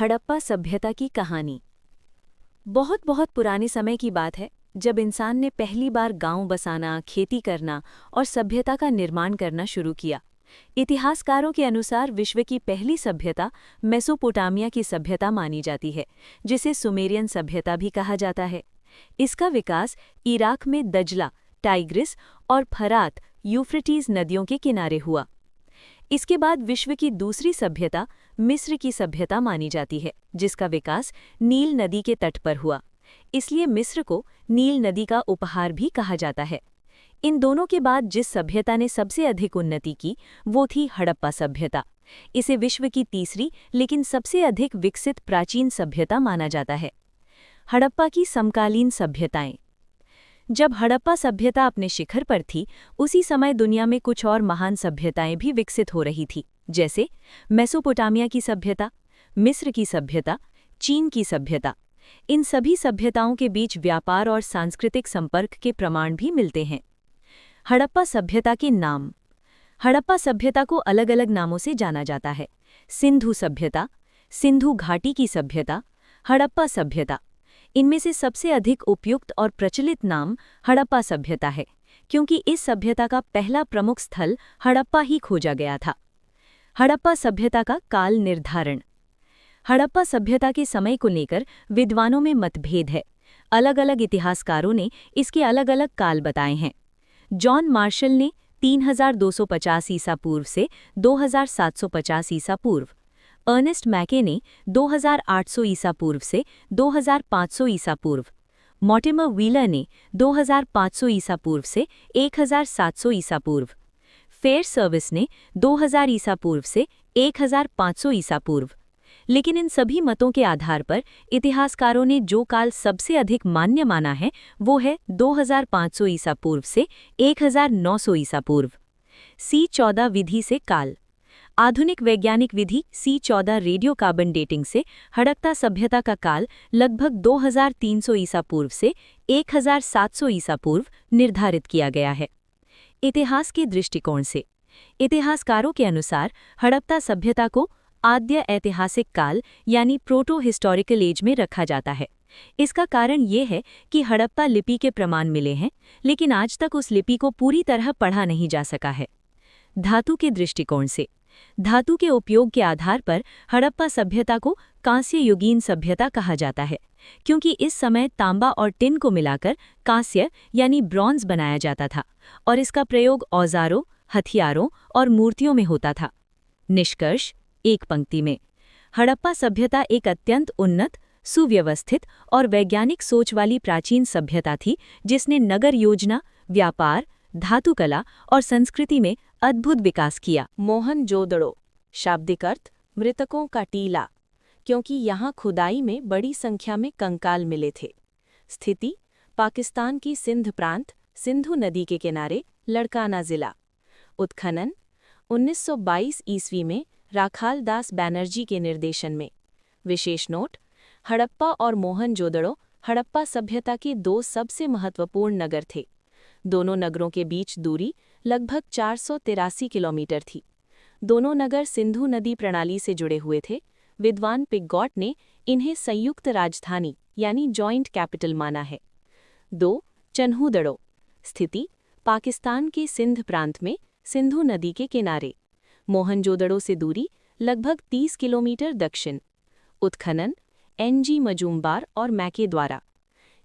हड़प्पा सभ्यता की कहानी। बहुत बहुत पुराने समय की बात है, जब इंसान ने पहली बार गांव बसाना, खेती करना और सभ्यता का निर्माण करना शुरू किया। इतिहासकारों के अनुसार विश्व की पहली सभ्यता मेसोपोटामिया की सभ्यता मानी जाती है, जिसे सुमेरियन सभ्यता भी कहा जाता है। इसका विकास इराक में दजला, टाइग्रिस और फरात, यूफ्रेटीज नदियों के किनारे हुआ। इसके बाद विश्व की दूसरी सभ्यता मिस्र की सभ्यता मानी जाती है, जिसका विकास नील नदी के तट पर हुआ। इसलिए मिस्र को नील नदी का उपहार भी कहा जाता है। इन दोनों के बाद जिस सभ्यता ने सबसे अधिक उन्नति की, वो थी हड़प्पा सभ्यता। इसे विश्व की तीसरी लेकिन सबसे अधिक विकसित प्राचीन सभ्यता माना जाता है। हड़प्पा की समकालीन सभ्यताएं। जब हड़प्पा सभ्यता अपने शिखर पर थी, उसी समय दुनिया में कुछ और महान सभ्यताएं भी विकसित हो रही थी, जैसे मेसोपोटामिया की सभ्यता, मिस्र की सभ्यता, चीन की सभ्यता। इन सभी सभ्यताओं के बीच व्यापार और सांस्कृतिक संपर्क के प्रमाण भी मिलते हैं। हड़प्पा सभ्यता के नाम। हड़प्पा सभ्यता को अलग अलग नामों से जाना जाता है। सिंधु सभ्यता, सिंधु घाटी की सभ्यता, हड़प्पा सभ्यता। इनमें से सबसे अधिक उपयुक्त और प्रचलित नाम हड़प्पा सभ्यता है, क्योंकि इस सभ्यता का पहला प्रमुख स्थल हड़प्पा ही खोजा गया था। हड़प्पा सभ्यता का काल निर्धारण। हड़प्पा सभ्यता के समय को लेकर विद्वानों में मतभेद है। अलग अलग इतिहासकारों ने इसके अलग अलग काल बताए हैं। जॉन मार्शल ने 3250 ईसा पूर्व से 2750 ईसा पूर्व, अर्नेस्ट मैके ने 2800 ईसा पूर्व से 2500 ईसा पूर्व, मॉर्टिमर व्हीलर ने 2500 ईसा पूर्व से 1700 ईसा पूर्व, फेयर सर्विस ने 2000 ईसा पूर्व से 1500 ईसा पूर्व। लेकिन इन सभी मतों के आधार पर इतिहासकारों ने जो काल सबसे अधिक मान्य माना है, वो है 2500 ईसा पूर्व से 1900 ईसा पूर्व। C14 विधि से काल। आधुनिक वैज्ञानिक विधि C14 रेडियो कार्बन डेटिंग से हड़प्पा सभ्यता का काल लगभग 2300 ईसा पूर्व से 1700 ईसा पूर्व निर्धारित किया गया है। इतिहास के दृष्टिकोण से इतिहासकारों के अनुसार हड़प्पा सभ्यता को आद्य ऐतिहासिक काल यानी प्रोटो हिस्टोरिकल एज में रखा जाता है। इसका कारण ये है कि हड़प्पा लिपि के प्रमाण मिले हैं, लेकिन आज तक उस लिपि को पूरी तरह पढ़ा नहीं जा सका है। धातु के दृष्टिकोण से धातु के उपयोग के आधार पर हड़प्पा सभ्यता को कांस्य युगीन सभ्यता कहा जाता है, क्योंकि इस समय तांबा और टिन को मिलाकर कांस्य यानी ब्रॉन्ज बनाया जाता था और इसका प्रयोग औजारों, हथियारों और मूर्तियों में होता था। निष्कर्ष एक पंक्ति में, हड़प्पा सभ्यता एक अत्यंत उन्नत, सुव्यवस्थित और वैज्ञानिक सोच वाली प्राचीन सभ्यता थी, जिसने नगर योजना, व्यापार, धातुकला और संस्कृति में अद्भुत विकास किया। मोहनजोदड़ो शाब्दिक अर्थ मृतकों का टीला, क्योंकि यहाँ खुदाई में बड़ी संख्या में कंकाल मिले थे। स्थिति पाकिस्तान की सिंध प्रांत, सिंधु नदी के किनारे, लड़काना जिला। उत्खनन 1922 ईस्वी में राखाल दास बैनर्जी के निर्देशन में। विशेष नोट, हड़प्पा और मोहनजोदड़ो हड़प्पा सभ्यता के दो सबसे महत्वपूर्ण नगर थे। दोनों नगरों के बीच दूरी लगभग 483 किलोमीटर थी। दोनों नगर सिंधु नदी प्रणाली से जुड़े हुए थे। विद्वान पिगॉट ने इन्हें संयुक्त राजधानी यानी जॉइंट कैपिटल माना है। 2. चन्हूदड़ो। स्थिति पाकिस्तान के सिंध प्रांत में, सिंधु नदी के किनारे। मोहनजोदड़ो से दूरी लगभग 30 किलोमीटर दक्षिण। उत्खनन N.G. मजूमदार और मैके द्वारा।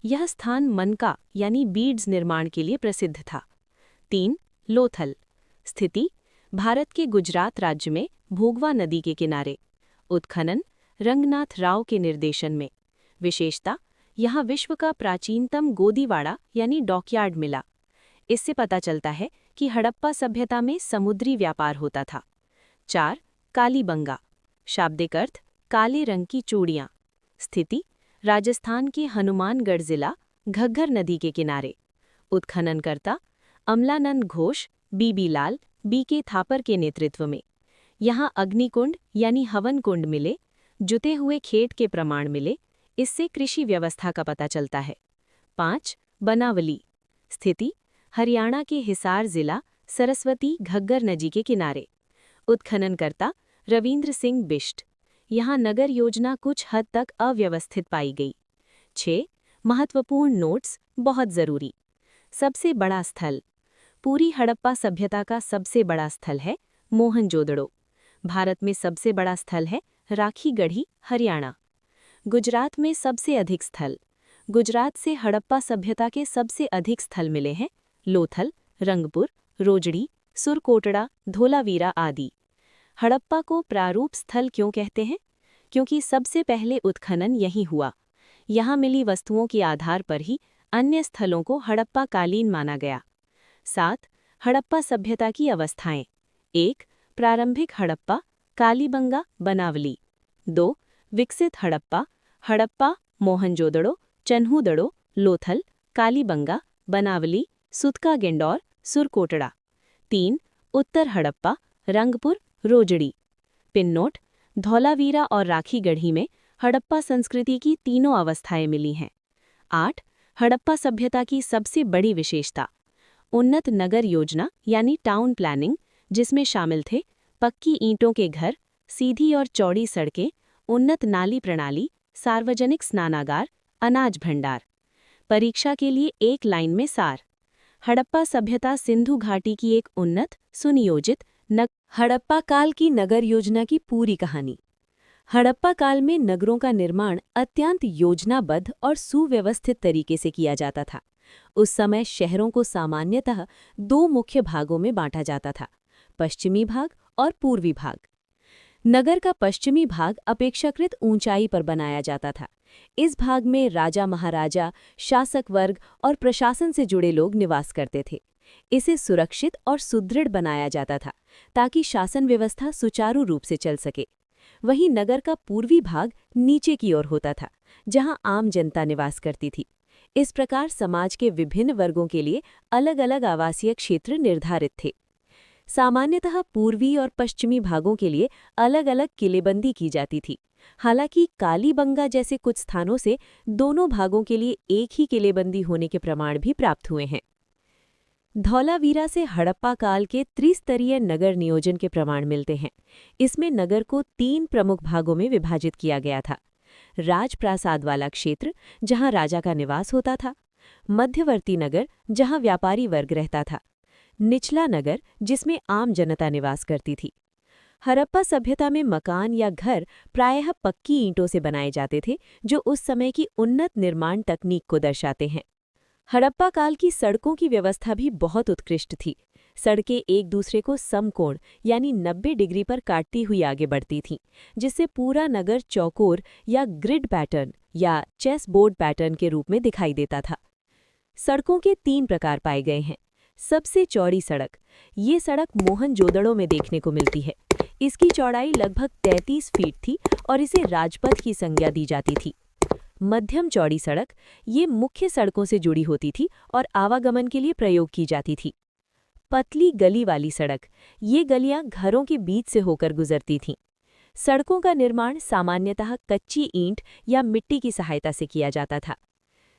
यह स्थान मनका यानी बीड्स निर्माण के लिए प्रसिद्ध था। 3. लोथल। स्थिति भारत के गुजरात राज्य में, भोगवा नदी के किनारे। उत्खनन रंगनाथ राव के निर्देशन में। विशेषता, यहाँ विश्व का प्राचीनतम गोदीवाड़ा यानी डॉकयार्ड मिला। इससे पता चलता है कि हड़प्पा सभ्यता में समुद्री व्यापार होता था। 4. कालीबंगा शाब्दिक अर्थ काले रंग की चूड़ियाँ। स्थिति राजस्थान के हनुमानगढ़ जिला, घग्गर नदी के किनारे। उत्खननकर्ता अमलानंद घोष, बीबी लाल, B.K. थापर के नेतृत्व में। यहाँ अग्निकुंड यानी हवन कुंड मिले, जुते हुए खेत के प्रमाण मिले। इससे कृषि व्यवस्था का पता चलता है। 5. बनावली। स्थिति हरियाणा के हिसार जिला, सरस्वती, घग्गर नदी के किनारे। उत्खननकर्ता रविंद्र सिंह बिष्ट। यहाँ नगर योजना कुछ हद तक अव्यवस्थित पाई गई। 6. महत्वपूर्ण नोट्स, बहुत जरूरी। सबसे बड़ा स्थल। पूरी हड़प्पा सभ्यता का सबसे बड़ा स्थल है मोहनजोदड़ो। भारत में सबसे बड़ा स्थल है राखीगढ़ी, हरियाणा। गुजरात में सबसे अधिक स्थल। गुजरात से हड़प्पा सभ्यता के सबसे अधिक स्थल मिले हैं लोथल, रंगपुर, रोजड़ी, सुरकोटड़ा, धोलावीरा आदि। हड़प्पा को प्रारूप स्थल क्यों कहते हैं? क्योंकि सबसे पहले उत्खनन यहीं हुआ। यहाँ मिली वस्तुओं के आधार पर ही अन्य स्थलों को हड़प्पा कालीन माना गया। 7. हड़प्पा सभ्यता की अवस्थाएं। 1. प्रारंभिक हड़प्पा, कालीबंगा, बनावली। 2. विकसित हड़प्पा, हड़प्पा, मोहनजोदड़ो, चन्हूदड़ो, लोथल, कालीबंगा, बनावली, सुतका गेंडौर, सुरकोटड़ा। 3. उत्तर हड़प्पा, रंगपुर, रोजड़ी। पिन नोट: धौलावीरा और राखीगढ़ी में हड़प्पा संस्कृति की तीनों अवस्थाएं मिली हैं। 8. हड़प्पा सभ्यता की सबसे बड़ी विशेषता। उन्नत नगर योजना यानी टाउन प्लानिंग, जिसमें शामिल थे पक्की ईंटों के घर, सीधी और चौड़ी सड़कें, उन्नत नाली प्रणाली, सार्वजनिक स्नानागार, अनाज भंडार। परीक्षा के लिए एक लाइन में सार। हड़प्पा सभ्यता सिंधु घाटी की एक उन्नत, सुनियोजित हड़प्पा काल की नगर योजना की पूरी कहानी। हड़प्पा काल में नगरों का निर्माण अत्यंत योजनाबद्ध और सुव्यवस्थित तरीके से किया जाता था। उस समय शहरों को सामान्यतः 2 मुख्य भागों में बांटा जाता था, पश्चिमी भाग और पूर्वी भाग। नगर का पश्चिमी भाग अपेक्षाकृत ऊंचाई पर बनाया जाता था। इस भाग में राजा महाराजा, शासक वर्ग और प्रशासन से जुड़े लोग निवास करते थे। इसे सुरक्षित और सुदृढ़ बनाया जाता था ताकि शासन व्यवस्था सुचारू रूप से चल सके। वहीं नगर का पूर्वी भाग नीचे की ओर होता था, जहां आम जनता निवास करती थी। इस प्रकार समाज के विभिन्न वर्गों के लिए अलग अलग आवासीय क्षेत्र निर्धारित थे। सामान्यतः पूर्वी और पश्चिमी भागों के लिए अलग अलग किलेबंदी की जाती थी। हालांकि कालीबंगा जैसे कुछ स्थानों से दोनों भागों के लिए एक ही किलेबंदी होने के प्रमाण भी प्राप्त हुए हैं। धौलावीरा से हड़प्पा काल के त्रिस्तरीय नगर नियोजन के प्रमाण मिलते हैं। इसमें नगर को 3 प्रमुख भागों में विभाजित किया गया था। राजप्रासाद वाला क्षेत्र, जहां राजा का निवास होता था। मध्यवर्ती नगर, जहां व्यापारी वर्ग रहता था। निचला नगर, जिसमें आम जनता निवास करती थी। हड़प्पा सभ्यता में मकान या घर प्रायः पक्की ईंटों से बनाए जाते थे, जो उस समय की उन्नत निर्माण तकनीक को दर्शाते हैं। हड़प्पा काल की सड़कों की व्यवस्था भी बहुत उत्कृष्ट थी। सड़कें एक दूसरे को समकोण यानी 90 डिग्री पर काटती हुई आगे बढ़ती थीं, जिससे पूरा नगर चौकोर या ग्रिड पैटर्न या चेस बोर्ड पैटर्न के रूप में दिखाई देता था। सड़कों के 3 प्रकार पाए गए हैं। सबसे चौड़ी सड़क। ये सड़क मोहनजोदड़ो में देखने को मिलती है। इसकी चौड़ाई लगभग 33 फीट थी और इसे राजपथ की संज्ञा दी जाती थी। मध्यम चौड़ी सड़क। ये मुख्य सड़कों से जुड़ी होती थी और आवागमन के लिए प्रयोग की जाती थी। पतली गली वाली सड़क। ये गलियां घरों के बीच से होकर गुजरती थीं। सड़कों का निर्माण सामान्यतः कच्ची ईंट या मिट्टी की सहायता से किया जाता था।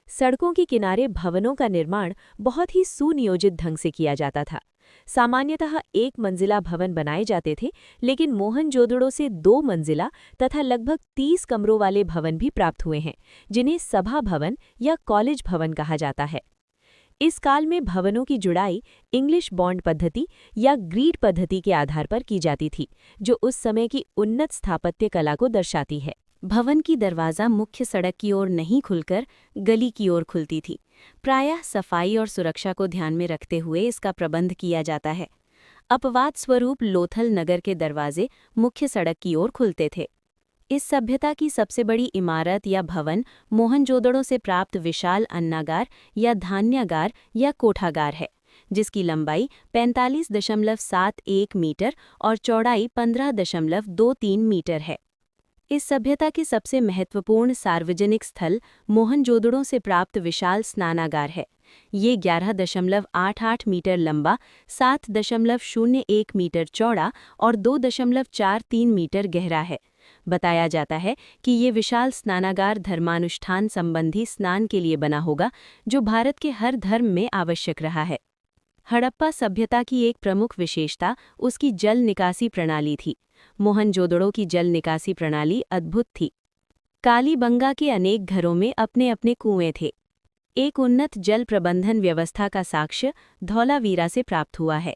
सड़कों के किनारे भवनों का निर्माण बहुत ही सुनियोजित ढंग से किया जाता था। सामान्यतः 1 मंजिला भवन बनाए जाते थे, लेकिन मोहनजोदड़ो से 2 मंजिला तथा लगभग 30 कमरों वाले भवन भी प्राप्त हुए हैं, जिन्हें सभा भवन या कॉलेज भवन कहा जाता है। इस काल में भवनों की जुड़ाई इंग्लिश बॉन्ड पद्धति या ग्रीड पद्धति के आधार पर की जाती थी, जो उस समय की उन्नत स्थापत्य कला को दर्शाती है। भवन की दरवाज़ा मुख्य सड़क की ओर नहीं खुलकर गली की ओर खुलती थी। प्रायः सफाई और सुरक्षा को ध्यान में रखते हुए इसका प्रबंध किया जाता है। अपवाद स्वरूप लोथल नगर के दरवाजे मुख्य सड़क की ओर खुलते थे। इस सभ्यता की सबसे बड़ी इमारत या भवन मोहनजोदड़ो से प्राप्त विशाल अन्नागार या धान्यागार या कोठागार है, जिसकी लंबाई 45.71 मीटर और चौड़ाई 15.23 मीटर है। इस सभ्यता के सबसे महत्वपूर्ण सार्वजनिक स्थल मोहनजोदड़ो से प्राप्त विशाल स्नानागार है। ये 11.88 मीटर लंबा, 7.01 मीटर चौड़ा और 2.43 मीटर गहरा है। बताया जाता है कि ये विशाल स्नानागार धर्मानुष्ठान संबंधी स्नान के लिए बना होगा, जो भारत के हर धर्म में आवश्यक रहा है। हड़प्पा सभ्यता की एक प्रमुख विशेषता उसकी जल निकासी प्रणाली थी। मोहनजोदड़ो की जल निकासी प्रणाली अद्भुत थी। कालीबंगा के अनेक घरों में अपने अपने कुएं थे। एक उन्नत जल प्रबंधन व्यवस्था का साक्ष्य धौलावीरा से प्राप्त हुआ है।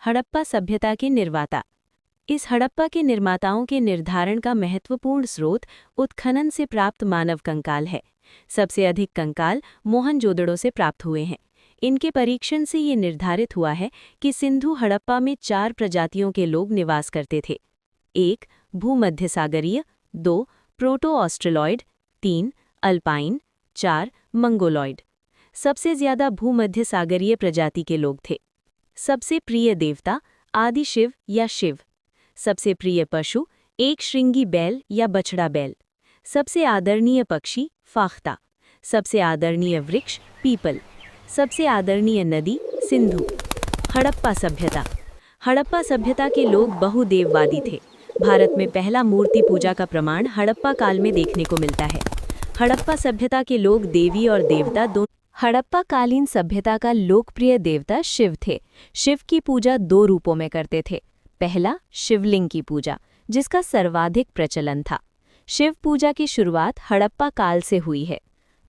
हड़प्पा सभ्यता के निर्माता। इस हड़प्पा के निर्माताओं के निर्धारण का महत्वपूर्ण स्रोत उत्खनन से प्राप्त मानव कंकाल है। सबसे अधिक कंकाल मोहनजोदड़ो से प्राप्त हुए हैं। इनके परीक्षण से ये निर्धारित हुआ है कि सिंधु हड़प्पा में 4 प्रजातियों के लोग निवास करते थे। 1 भूमध्यसागरीय, 2 प्रोटो ऑस्ट्रेलॉयड, 3 अल्पाइन, 4 मंगोलॉयड। सबसे ज्यादा भूमध्यसागरीय प्रजाति के लोग थे। सबसे प्रिय देवता आदि शिव या शिव। सबसे प्रिय पशु एक श्रृंगी बैल या बछड़ा बैल। सबसे आदरणीय पक्षी फाख्ता। सबसे आदरणीय वृक्ष पीपल। सबसे आदरणीय नदी सिंधु। हड़प्पा सभ्यता। हड़प्पा सभ्यता के लोग बहुदेववादी थे। भारत में पहला मूर्ति पूजा का प्रमाण हड़प्पा काल में देखने को मिलता है। हड़प्पा सभ्यता के लोग देवी और देवता दोनों। हड़प्पा कालीन सभ्यता का लोकप्रिय देवता शिव थे। शिव की पूजा 2 रूपों में करते थे। पहला शिवलिंग की पूजा, जिसका सर्वाधिक प्रचलन था। शिव पूजा की शुरुआत हड़प्पा काल से हुई है।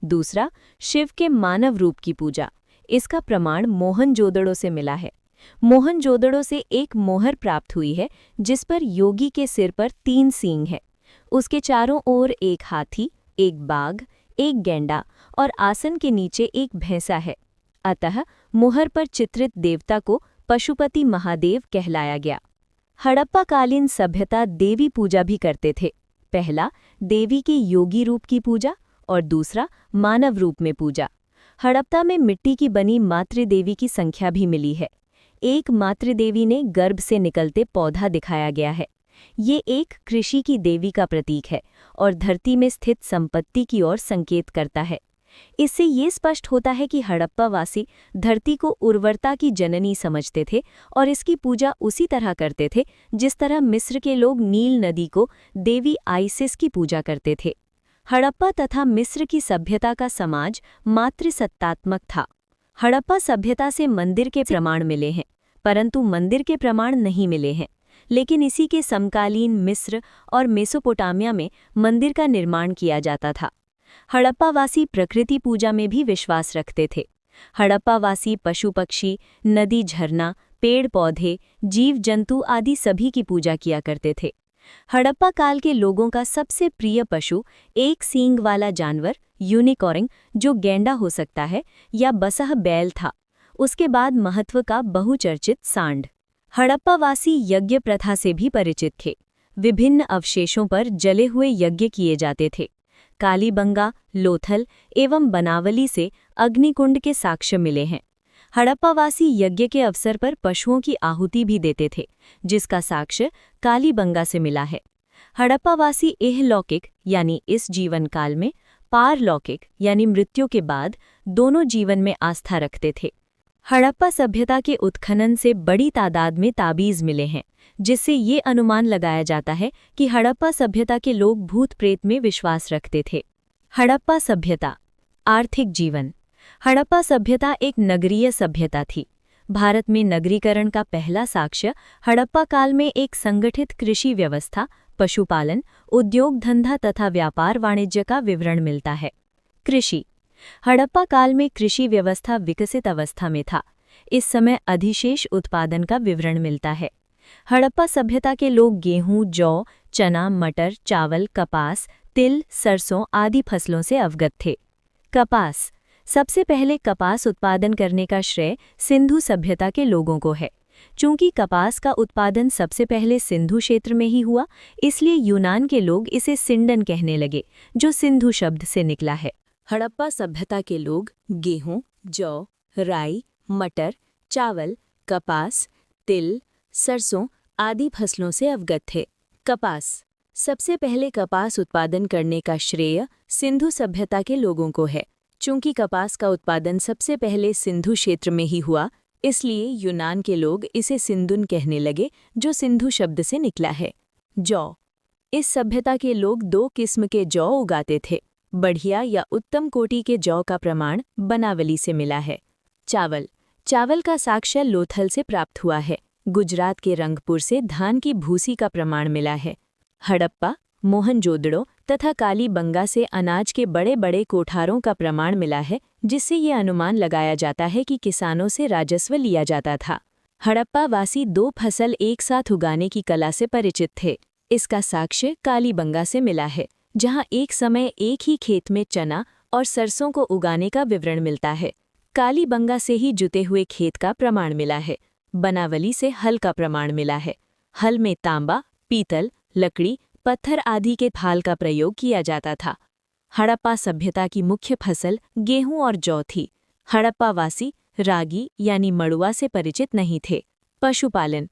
दूसरा शिव के मानव रूप की पूजा। इसका प्रमाण मोहनजोदड़ो से मिला है। मोहनजोदड़ो से एक मोहर प्राप्त हुई है जिस पर योगी के सिर पर 3 सींग है। उसके चारों ओर एक हाथी, एक बाघ, एक गैंडा और आसन के नीचे एक भैंसा है। अतः मोहर पर चित्रित देवता को पशुपति महादेव कहलाया गया। हड़प्पा कालीन सभ्यता देवी पूजा भी करते थे। पहला देवी के योगी रूप की पूजा और दूसरा मानव रूप में पूजा। हड़प्पा में मिट्टी की बनी मातृदेवी की संख्या भी मिली है। एक मातृदेवी ने गर्भ से निकलते पौधा दिखाया गया है। ये एक कृषि की देवी का प्रतीक है और धरती में स्थित संपत्ति की ओर संकेत करता है। इससे ये स्पष्ट होता है कि हड़प्पावासी धरती को उर्वरता की जननी समझते थे और इसकी पूजा उसी तरह करते थे जिस तरह मिस्र के लोग नील नदी को देवी आइसिस की पूजा करते थे। हड़प्पा तथा मिस्र की सभ्यता का समाज मातृसत्तात्मक था। हड़प्पा सभ्यता से मंदिर के प्रमाण मिले हैं, परंतु मंदिर के प्रमाण नहीं मिले हैं। लेकिन इसी के समकालीन मिस्र और मेसोपोटामिया में मंदिर का निर्माण किया जाता था। हड़प्पावासी प्रकृति पूजा में भी विश्वास रखते थे। हड़प्पावासी पशु पक्षी, नदी झरना, पेड़ पौधे, जीव जंतु आदि सभी की पूजा किया करते थे। हड़प्पा काल के लोगों का सबसे प्रिय पशु एक सींग वाला जानवर यूनिकॉर्न, जो गैंडा हो सकता है, या बसह बैल था। उसके बाद महत्व का बहुचर्चित सांड। हड़प्पावासी यज्ञ प्रथा से भी परिचित थे। विभिन्न अवशेषों पर जले हुए यज्ञ किए जाते थे। कालीबंगा, लोथल एवं बनावली से अग्निकुंड के साक्ष्य मिले हैं। हड़प्पावासी यज्ञ के अवसर पर पशुओं की आहुति भी देते थे, जिसका साक्ष्य कालीबंगा से मिला है। हड़प्पावासी इहलौकिक यानी इस जीवन काल में, पारलौकिक यानी मृत्यु के बाद दोनों जीवन में आस्था रखते थे। हड़प्पा सभ्यता के उत्खनन से बड़ी तादाद में ताबीज मिले हैं, जिससे ये अनुमान लगाया जाता है कि हड़प्पा सभ्यता के लोग भूत प्रेत में विश्वास रखते थे। हड़प्पा सभ्यता। आर्थिक जीवन। हड़प्पा सभ्यता एक नगरीय सभ्यता थी। भारत में नगरीकरण का पहला साक्ष्य हड़प्पा काल में एक संगठित कृषि व्यवस्था, पशुपालन, उद्योग धंधा तथा व्यापार वाणिज्य का विवरण मिलता है। कृषि। हड़प्पा काल में कृषि व्यवस्था विकसित अवस्था में था। इस समय अधिशेष उत्पादन का विवरण मिलता है। हड़प्पा सभ्यता के लोग गेहूं, जौ, चना, मटर, चावल, कपास, तिल, सरसों आदि फसलों से अवगत थे। कपास। सबसे पहले कपास उत्पादन करने का श्रेय सिंधु सभ्यता के लोगों को है। चूंकि कपास का उत्पादन सबसे पहले सिंधु क्षेत्र में ही हुआ, इसलिए यूनान के लोग इसे सिंडन कहने लगे, जो सिंधु शब्द से निकला है। हड़प्पा सभ्यता के लोग गेहूं, जौ, राई, मटर, चावल, कपास, तिल, सरसों आदि फसलों से अवगत थे। कपास। सबसे पहले कपास उत्पादन करने का श्रेय सिंधु सभ्यता के लोगों को है। चूंकि कपास का उत्पादन सबसे पहले सिंधु क्षेत्र में ही हुआ, इसलिए यूनान के लोग इसे सिंधुन कहने लगे, जो सिंधु शब्द से निकला है। जौ। इस सभ्यता के लोग 2 किस्म के जौ उगाते थे। बढ़िया या उत्तम कोटि के जौ का प्रमाण बनावली से मिला है। चावल। चावल का साक्ष्य लोथल से प्राप्त हुआ है। गुजरात के रंगपुर से धान की भूसी का प्रमाण मिला है। हड़प्पा, मोहनजोदड़ो तथा कालीबंगा से अनाज के बड़े बड़े कोठारों का प्रमाण मिला है, जिससे ये अनुमान लगाया जाता है कि किसानों से राजस्व लिया जाता था। हड़प्पा वासी 2 फसल एक साथ उगाने की कला से परिचित थे। इसका साक्ष्य कालीबंगा से मिला है, जहां एक समय एक ही खेत में चना और सरसों को उगाने का विवरण मिलता है। कालीबंगा से ही जुते हुए खेत का प्रमाण मिला है। बनावली से हल का प्रमाण मिला है। हल में तांबा, पीतल, लकड़ी, पत्थर आदि के फाल का प्रयोग किया जाता था। हड़प्पा सभ्यता की मुख्य फसल गेहूं और जौ थी। हड़प्पावासी रागी यानी मड़ुआ से परिचित नहीं थे। पशुपालन।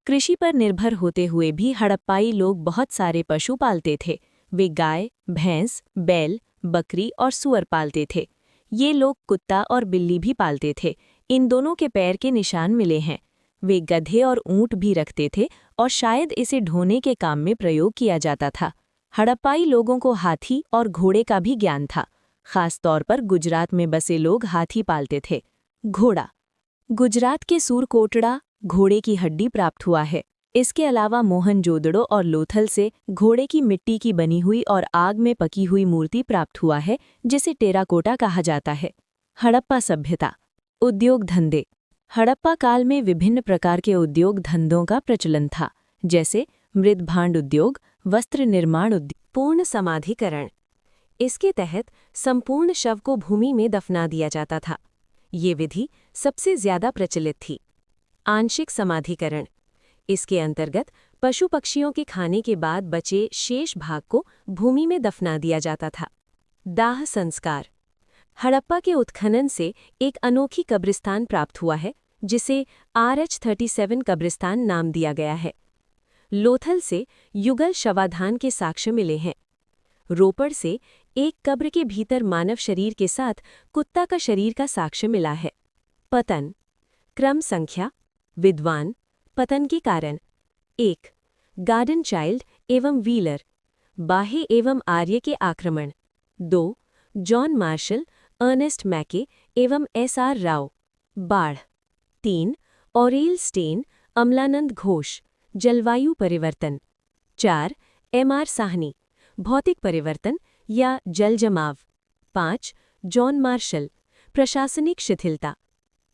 कृषि पर निर्भर होते हुए भी हड़प्पाई लोग बहुत सारे पशु पालते थे। वे गाय, भैंस, बैल, बकरी और सूअर पालते थे। ये लोग कुत्ता और बिल्ली भी पालते थे। इन दोनों के पैर के निशान मिले हैं। वे गधे और ऊंट भी रखते थे और शायद इसे ढोने के काम में प्रयोग किया जाता था। हड़प्पाई लोगों को हाथी और घोड़े का भी ज्ञान था। खास तौर पर गुजरात में बसे लोग हाथी पालते थे। घोड़ा। गुजरात के सूरकोटड़ा घोड़े की हड्डी प्राप्त हुआ है। इसके अलावा मोहनजोदड़ो और लोथल से घोड़े की मिट्टी की बनी हुई और आग में पकी हुई मूर्ति प्राप्त हुआ है, जिसे टेराकोटा कहा जाता है। हड़प्पा सभ्यता। उद्योग धंधे। हड़प्पा काल में विभिन्न प्रकार के उद्योग धंधों का प्रचलन था, जैसे मृदभांड उद्योग, वस्त्र निर्माण उद्योग। पूर्ण समाधिकरण। इसके तहत संपूर्ण शव को भूमि में दफना दिया जाता था। ये विधि सबसे ज्यादा प्रचलित थी। आंशिक समाधिकरण। इसके अंतर्गत पशु पक्षियों के खाने के बाद बचे शेष भाग को भूमि में दफना दिया जाता था। दाह संस्कार। हड़प्पा के उत्खनन से एक अनोखी कब्रिस्तान प्राप्त हुआ है, जिसे RH37 कब्रिस्तान नाम दिया गया है। लोथल से युगल शवाधान के साक्ष्य मिले हैं। रोपड़ से एक कब्र के भीतर मानव शरीर के साथ कुत्ता का शरीर का साक्ष्य मिला है। पतन। क्रम संख्या। विद्वान। पतन के कारण। 1. गार्डन चाइल्ड एवं व्हीलर, बाहे एवं आर्य के आक्रमण। 2. जॉन मार्शल, अर्नेस्ट मैके एवं SR राव, बाढ़। 3. ऑरेल स्टेन, अमलानंद घोष, जलवायु परिवर्तन। 4. MR साहनी, भौतिक परिवर्तन या जल जमाव। 5. जॉन मार्शल, प्रशासनिक शिथिलता।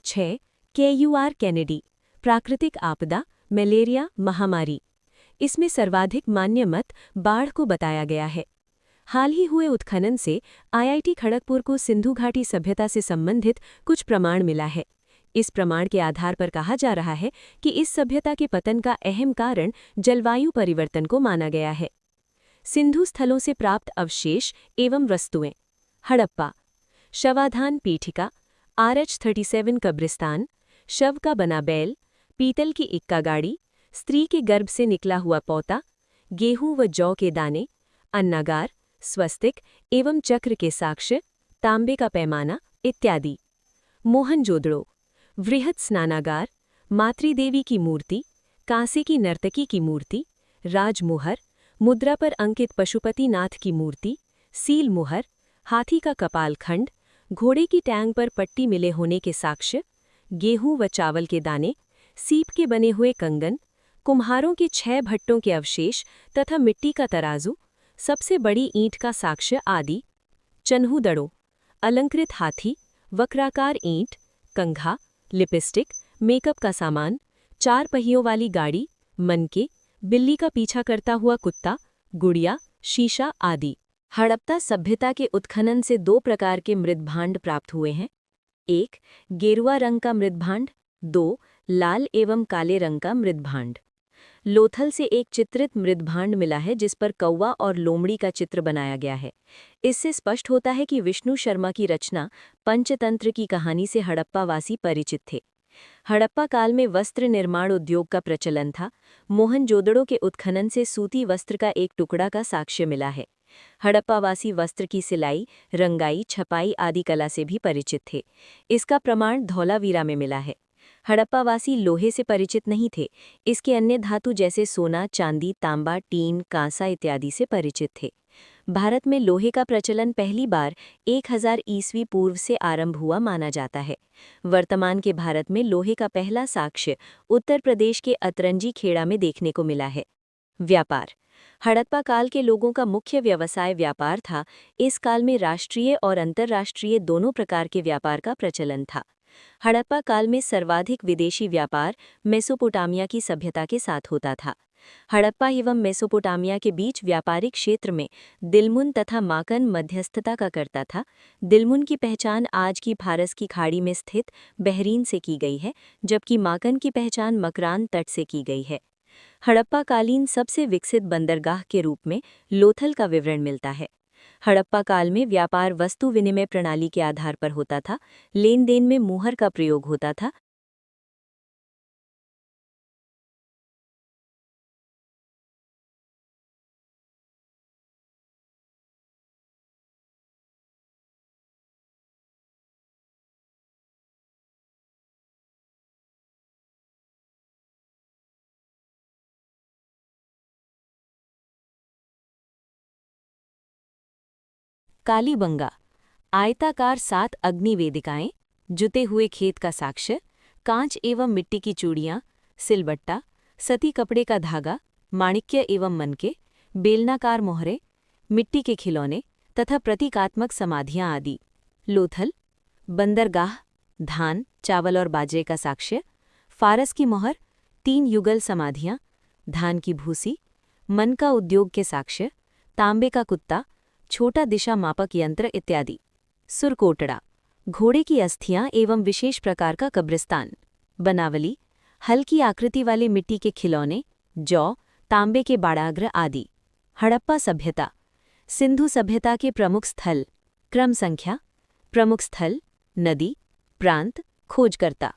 6. KUR कैनेडी, प्राकृतिक आपदा, मलेरिया, महामारी। इसमें सर्वाधिक मान्य मत बाढ़ को बताया गया है। हाल ही हुए उत्खनन से IIT खड़गपुर को सिंधु घाटी सभ्यता से संबंधित कुछ प्रमाण मिला है। इस प्रमाण के आधार पर कहा जा रहा है कि इस सभ्यता के पतन का अहम कारण जलवायु परिवर्तन को माना गया है। सिंधु स्थलों से प्राप्त अवशेष एवं वस्तुएं। हड़प्पा। शवाधान पीठिका, RH37 कब्रिस्तान, शव का बना बैल, पीतल की इक्का गाड़ी, स्त्री के गर्भ से निकला हुआ पौता, गेहूं व जौ के दाने, अन्नागार, स्वस्तिक एवं चक्र के साक्ष्य, तांबे का पैमाना इत्यादि। मोहनजोदड़ो। वृहत स्नानागार, मातृदेवी की मूर्ति, कांसे की नर्तकी की मूर्ति, राजमुहर, मुद्रा पर अंकित पशुपतिनाथ की मूर्ति, सील मुहर, हाथी का कपालखंड, घोड़े की टैंग पर पट्टी मिले होने के साक्ष्य, गेहूं व चावल के दाने, सीप के बने हुए कंगन, कुम्हारों के 6 भट्टों के अवशेष तथा मिट्टी का तराजू, सबसे बड़ी ईंट का साक्ष्य आदि। चन्हूदड़ो। अलंकृत हाथी, वक्राकार ईंट, कंघा, लिपस्टिक, मेकअप का सामान, 4 पहियों वाली गाड़ी, मनके, बिल्ली का पीछा करता हुआ कुत्ता, गुड़िया, शीशा आदि। हड़प्पा सभ्यता के उत्खनन से 2 प्रकार के मृदभांड प्राप्त हुए हैं। 1. गेरुआ रंग का मृदभांड। 2. लाल एवं काले रंग का मृदभांड। लोथल से एक चित्रित मृदभांड मिला है, जिस पर कौवा और लोमड़ी का चित्र बनाया गया है। इससे स्पष्ट होता है कि विष्णु शर्मा की रचना पंचतंत्र की कहानी से हड़प्पावासी परिचित थे। हड़प्पा काल में वस्त्र निर्माण उद्योग का प्रचलन था। मोहनजोदड़ो के उत्खनन से सूती वस्त्र का एक टुकड़ा का साक्ष्य मिला है। हड़प्पावासी वस्त्र की सिलाई, रंगाई, छपाई आदि कला से भी परिचित थे। इसका प्रमाण धौलावीरा में मिला है। हड़प्पावासी लोहे से परिचित नहीं थे। इसके अन्य धातु जैसे सोना, चांदी, तांबा, टीन, कांसा इत्यादि से परिचित थे। भारत में लोहे का प्रचलन पहली बार 1000 ईस्वी पूर्व से आरंभ हुआ माना जाता है। वर्तमान के भारत में लोहे का पहला साक्ष्य उत्तर प्रदेश के अतरंजी खेड़ा में देखने को मिला है। व्यापार। हड़प्पा काल के लोगों का मुख्य व्यवसाय व्यापार था। इस काल में राष्ट्रीय और अंतर्राष्ट्रीय दोनों प्रकार के व्यापार का प्रचलन था। हड़प्पा काल में सर्वाधिक विदेशी व्यापार मेसोपोटामिया की सभ्यता के साथ होता था। हड़प्पा एवं मेसोपोटामिया के बीच व्यापारिक क्षेत्र में दिलमुन तथा माकन मध्यस्थता का करता था। दिलमुन की पहचान आज की फारस की खाड़ी में स्थित बहरीन से की गई है, जबकि माकन की पहचान मकरान तट से की गई है। हड़प्पा कालीन सबसे विकसित बंदरगाह के रूप में लोथल का विवरण मिलता है। हड़प्पा काल में व्यापार वस्तु विनिमय प्रणाली के आधार पर होता था। लेन देन में मुहर का प्रयोग होता था। कालीबंगा, आयताकार 7 अग्नि वेदिकाएं, जुते हुए खेत का साक्ष्य, कांच एवं मिट्टी की चूड़ियां, सिलबट्टा, सती कपड़े का धागा, माणिक्य एवं मनके, बेलनाकार मोहरे, मिट्टी के खिलौने तथा प्रतीकात्मक समाधियां आदि। लोथल, बंदरगाह, धान, चावल और बाजरे का साक्ष्य, फारस की मोहर, 3 युगल समाधियां, धान की भूसी, मन का उद्योग के साक्ष्य, तांबे का कुत्ता, छोटा दिशा मापक यंत्र इत्यादि। सुरकोटड़ा, घोड़े की अस्थियां एवं विशेष प्रकार का कब्रिस्तान। बनावली, हल्की आकृति वाले मिट्टी के खिलौने, जौ, तांबे के बाड़ाग्र आदि। हड़प्पा सभ्यता, सिंधु सभ्यता के प्रमुख स्थल। क्रम संख्या, प्रमुख स्थल, नदी, प्रांत, खोजकर्ता।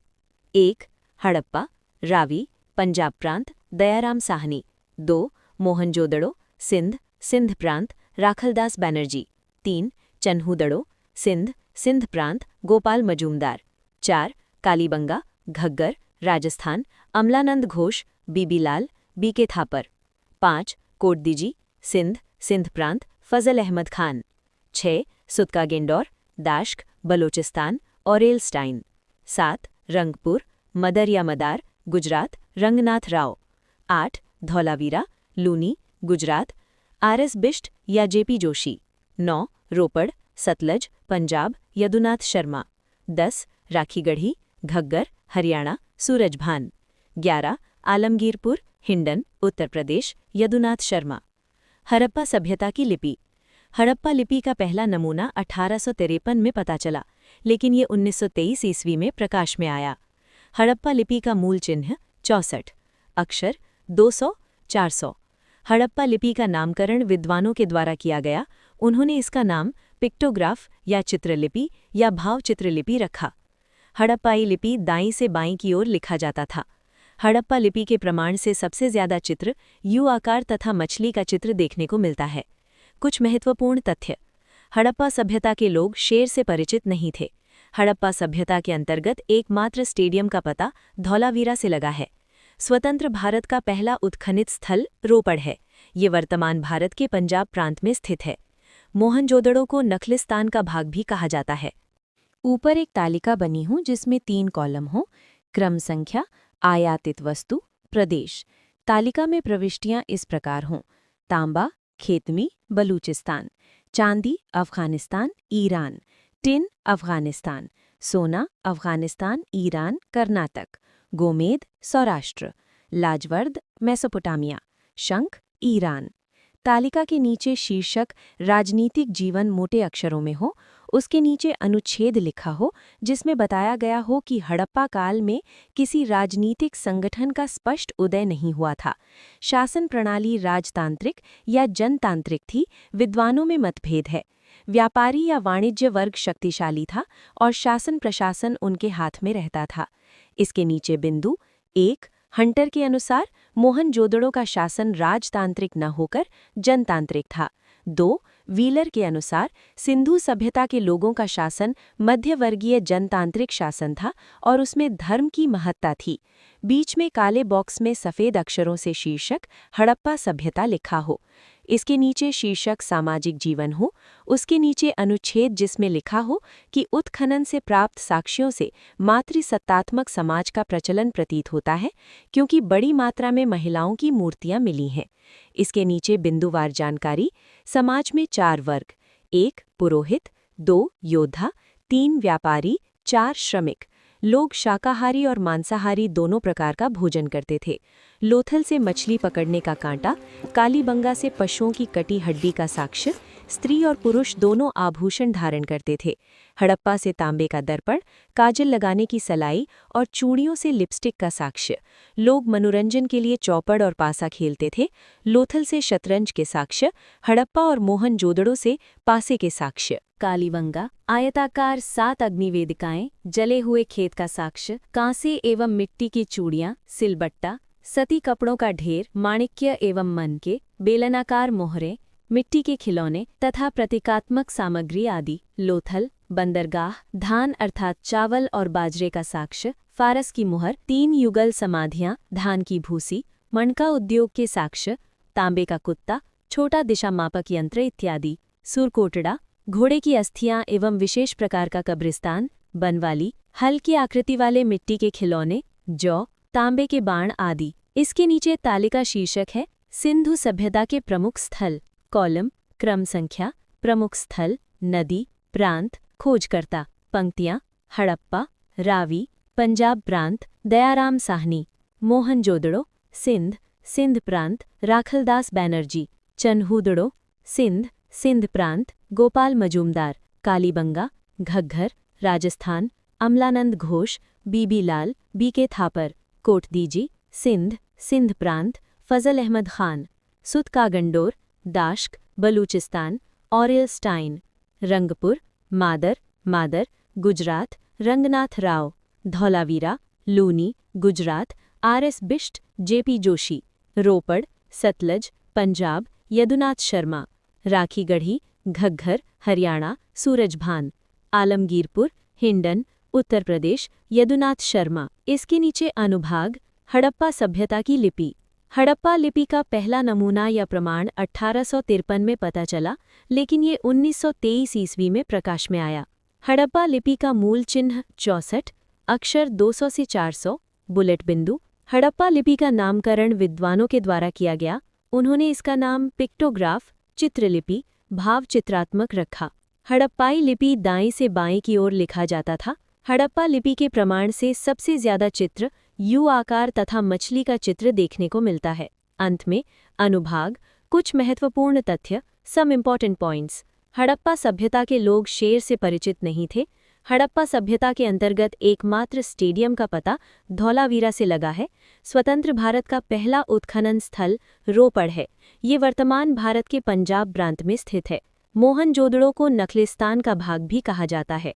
1. हड़प्पा, रावी, पंजाब प्रांत, दयाराम साहनी। 2. मोहनजोदड़ो, सिंध, सिंध प्रांत, राखलदास बनर्जी। 3. चन्हूदड़ो, सिंध, सिंध प्रांत, गोपाल मजूमदार। 4. कालीबंगा, घग्गर, राजस्थान, अमलानंद घोष, बीबीलाल, बीके थापर। 5. कोटदीजी, सिंध, सिंध प्रांत, फजल अहमद खान। 6. सुतका गेंडौर, दाश्क, बलोचिस्तान, ऑरेलस्टाइन। 7. रंगपुर, मदर या मदार, गुजरात, रंगनाथ राव। 8. धौलावीरा, लूनी, गुजरात, आरएस बिष्ट या जेपी जोशी। 9. रोपड़, सतलज, पंजाब, यदुनाथ शर्मा। 10. राखीगढ़ी, घग्गर, हरियाणा, सूरजभान। 11. आलमगीरपुर, हिंडन, उत्तर प्रदेश, यदुनाथ शर्मा। हड़प्पा सभ्यता की लिपि। हड़प्पा लिपि का पहला नमूना 1853 में पता चला, लेकिन ये 1923 ईस्वी में प्रकाश में आया। हड़प्पा लिपि का मूल चिन्ह 64, अक्षर 200-400। हड़प्पा लिपि का नामकरण विद्वानों के द्वारा किया गया। उन्होंने इसका नाम पिक्टोग्राफ या चित्रलिपि या भाव चित्रलिपि रखा। हड़प्पाई लिपि दाईं से बाईं की ओर लिखा जाता था। हड़प्पा लिपि के प्रमाण से सबसे ज्यादा चित्र यू आकार तथा मछली का चित्र देखने को मिलता है। कुछ महत्वपूर्ण तथ्य। हड़प्पा सभ्यता के लोग शेर से परिचित नहीं थे। हड़प्पा सभ्यता के अंतर्गत एकमात्र स्टेडियम का पता धौलावीरा से लगा है। स्वतंत्र भारत का पहला उत्खनित स्थल रोपड़ है। ये वर्तमान भारत के पंजाब प्रांत में स्थित है। मोहनजोदड़ो को नखलिस्तान का भाग भी कहा जाता है। ऊपर एक तालिका बनी हो जिसमें 3 कॉलम हो। क्रम संख्या, आयातित वस्तु, प्रदेश। तालिका में प्रविष्टियां इस प्रकार हों: तांबा, खेतमी, बलूचिस्तान; चांदी, अफगानिस्तान, ईरान; टिन, अफगानिस्तान; सोना, अफगानिस्तान, ईरान, कर्नाटक; गोमेद, सौराष्ट्र; लाजवर्द, मेसोपोटामिया; शंख, ईरान। तालिका के नीचे शीर्षक राजनीतिक जीवन मोटे अक्षरों में हो, उसके नीचे अनुच्छेद लिखा हो जिसमें बताया गया हो कि हड़प्पा काल में किसी राजनीतिक संगठन का स्पष्ट उदय नहीं हुआ था। शासन प्रणाली राजतांत्रिक या जनतांत्रिक थी, विद्वानों में मतभेद है। व्यापारी या वाणिज्य वर्ग शक्तिशाली था और शासन प्रशासन उनके हाथ में रहता था। इसके नीचे बिंदु 1. हंटर के अनुसार मोहनजोदड़ो का शासन राजतांत्रिक न होकर जनतांत्रिक था। 2. व्हीलर के अनुसार सिंधु सभ्यता के लोगों का शासन मध्यवर्गीय जनतांत्रिक शासन था और उसमें धर्म की महत्ता थी। बीच में काले बॉक्स में सफ़ेद अक्षरों से शीर्षक हड़प्पा सभ्यता लिखा हो। इसके नीचे शीर्षक सामाजिक जीवन हो, उसके नीचे अनुच्छेद जिसमें लिखा हो कि उत्खनन से प्राप्त साक्ष्यों से मातृसत्तात्मक समाज का प्रचलन प्रतीत होता है, क्योंकि बड़ी मात्रा में महिलाओं की मूर्तियां मिली हैं। इसके नीचे बिंदुवार जानकारी, समाज में 4 वर्ग: 1 पुरोहित, 2 योद्धा, 3 व्यापारी, 4 श्रमिक। लोग शाकाहारी और मांसाहारी दोनों प्रकार का भोजन करते थे। लोथल से मछली पकड़ने का कांटा, कालीबंगा से पशुओं की कटी हड्डी का साक्ष्य। स्त्री और पुरुष दोनों आभूषण धारण करते थे। हड़प्पा से तांबे का दर्पण, काजल लगाने की सलाई और चूड़ियों से लिपस्टिक का साक्ष्य। लोग मनोरंजन के लिए चौपड़ और पासा खेलते थे। लोथल से शतरंज के साक्ष्य, हड़प्पा और मोहनजोदड़ो से पासे के साक्ष्य। कालीबंगा, आयताकार 7 अग्निवेदिकाएं, जले हुए खेत का साक्ष्य, कांसे एवं मिट्टी की चूड़ियां, सिलबट्टा, सती कपड़ों का ढेर, माणिक्य एवं मनके, बेलनाकार मोहरें, मिट्टी के खिलौने तथा प्रतीकात्मक सामग्री आदि। लोथल, बंदरगाह, धान अर्थात चावल और बाजरे का साक्ष्य, फारस की मुहर, 3 युगल समाधियां, धान की भूसी, मणका उद्योग के साक्ष्य, तांबे का कुत्ता, छोटा दिशा मापक यंत्र इत्यादि। सुरकोटड़ा, घोड़े की अस्थियां एवं विशेष प्रकार का कब्रिस्तान, बनवाली, हल की आकृति वाले मिट्टी के खिलौने, जौ, तांबे के बाण आदि। इसके नीचे तालिका शीर्षक है सिंधु सभ्यता के प्रमुख स्थल। कॉलम, क्रम संख्या, प्रमुख स्थल, नदी, प्रांत, खोजकर्ता। पंक्तियां: हड़प्पा, रावी, पंजाब प्रांत, दयाराम साहनी। मोहनजोदड़ो, सिंध, सिंध प्रांत, राखलदास बैनर्जी। चन्हूदड़ो, सिंध, सिंध प्रांत, गोपाल मजूमदार। Kalibangan, Ghaggar, Rajasthan, Amalananda Ghosh, B B Lal, B K Thapar. कोटदीजी, सिंध, सिंध प्रांत, Fazal Ahmed Khan. Sutkagendor, Dasht, Balochistan, Aurel Stein. Rangpur, Madar, Madar, Gujarat, Rangnath Rao. Dholavira, Luni, Gujarat, R S. Bisht, J P. Joshi. Ropar, Sutlej, Punjab, Yadunath Sharma. Rakhigarhi, Ghaggar, Haryana, Surajbhan. Alamgirpur, Hindon, Uttar Pradesh, Yadunath Sharma. इसके नीचे अनुभाग, हड़प्पा सभ्यता की लिपि। हड़प्पा लिपि का पहला नमूना या प्रमाण 1853 में पता चला, लेकिन ये 1923 ईस्वी में प्रकाश में आया। हड़प्पा लिपि का मूल चिन्ह 64, अक्षर 200 से 400, बुलेट बिंदु। हड़प्पा लिपि का नामकरण विद्वानों के द्वारा किया गया। उन्होंने इसका नाम पिक्टोग्राफ, चित्रलिपि, भाव चित्रात्मक रखा। हड़प्पाई लिपि दाईं से बाईं की ओर लिखा जाता था। हड़प्पा लिपि के प्रमाण से सबसे ज्यादा चित्र, यू आकार तथा मछली का चित्र देखने को मिलता है। अंत में अनुभाग, कुछ महत्वपूर्ण तथ्य, सम इम्पॉर्टेंट पॉइंट्स। हड़प्पा सभ्यता के लोग शेर से परिचित नहीं थे। हड़प्पा सभ्यता के अंतर्गत एकमात्र स्टेडियम का पता धौलावीरा से लगा है। स्वतंत्र भारत का पहला उत्खनन स्थल रोपड़ है। ये वर्तमान भारत के पंजाब प्रांत में स्थित है। मोहनजोदड़ो को नखलिस्तान का भाग भी कहा जाता है।